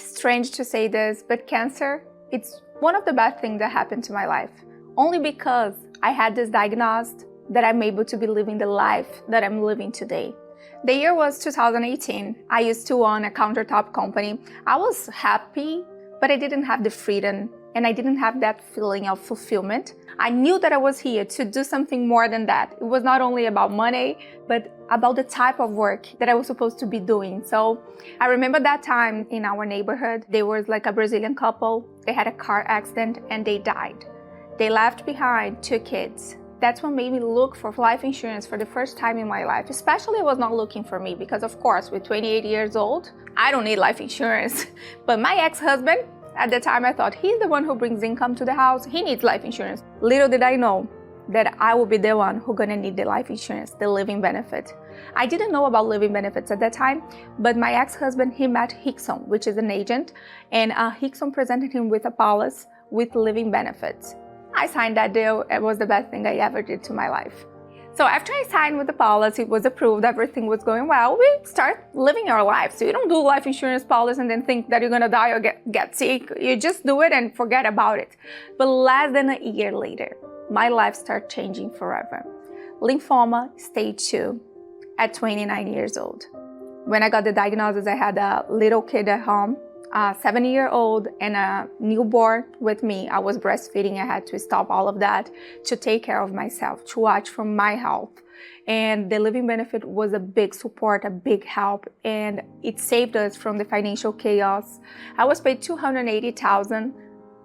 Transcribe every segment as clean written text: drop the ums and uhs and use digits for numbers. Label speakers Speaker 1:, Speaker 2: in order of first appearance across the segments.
Speaker 1: strange to say this, but cancer, it's one of the best things that happened to my life. Only because I had this diagnosed that I'm able to be living the life that I'm living today. The year was 2018. I used to own a countertop company. I was happy, but I didn't have the freedom and I didn't have that feeling of fulfillment. I knew that I was here to do something more than that. It was not only about money, but about the type of work that I was supposed to be doing. So I remember that time in our neighborhood, there was like a Brazilian couple. They had a car accident and they died. They left behind 2 kids. That's what made me look for life insurance for the first time in my life. Especially, I was not looking for me because, of course, with 28 years old, I don't need life insurance. But my ex-husband, at the time, I thought he's the one who brings income to the house. He needs life insurance. Little did I know that I will be the one who's gonna need the life insurance, the living benefit. I didn't know about living benefits at that time, but my ex-husband, he met Hickson, which is an agent, and Hickson presented him with a policy with living benefits. I signed that deal. It was the best thing I ever did to my life. So after I signed with the policy, it was approved, everything was going well, we start living our lives. So you don't do life insurance policy and then think that you're gonna die or get sick. You just do it and forget about it. But less than a year later, my life started changing forever. Lymphoma, stage 2, at 29 years old. When I got the diagnosis, I had a little kid at home, a 7-year-old and a newborn with me. I was breastfeeding. I had to stop all of that to take care of myself, to watch for my health. And the living benefit was a big support, a big help, and it saved us from the financial chaos. I was paid $280,000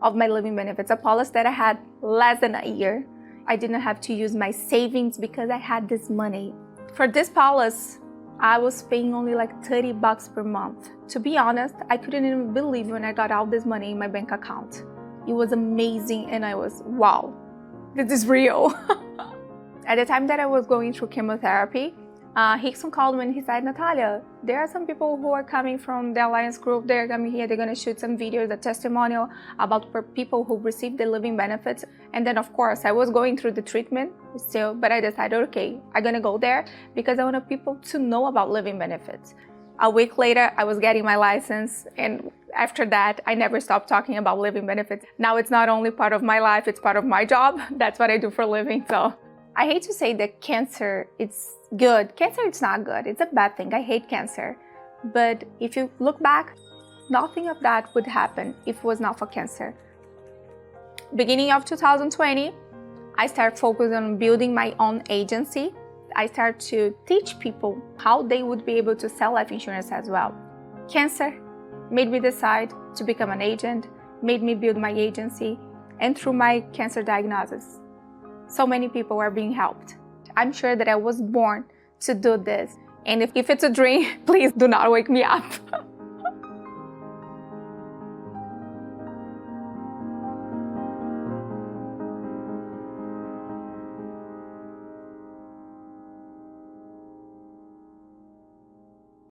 Speaker 1: of my living benefits, a policy that I had less than a year. I didn't have to use my savings because I had this money. For this policy, I was paying only like $30 per month. To be honest, I couldn't even believe when I got all this money in my bank account. It was amazing and I was, wow, this is real. At the time that I was going through chemotherapy, Hickson called me and he said, Natalia, there are some people who are coming from the Alliance group. They're coming here, they're gonna shoot some videos, a testimonial about people who received the living benefits. And then of course, I was going through the treatment still, but I decided, okay, I'm gonna go there because I want people to know about living benefits. A week later, I was getting my license, and after that, I never stopped talking about living benefits. Now it's not only part of my life, it's part of my job. That's what I do for a living, so. I hate to say that cancer, it's good. Cancer, it's not good. It's a bad thing. I hate cancer. But if you look back, nothing of that would happen if it was not for cancer. Beginning of 2020, I started focusing on building my own agency. I started to teach people how they would be able to sell life insurance as well. Cancer made me decide to become an agent, made me build my agency, and through my cancer diagnosis, so many people are being helped. I'm sure that I was born to do this. And if it's a dream, please do not wake me up.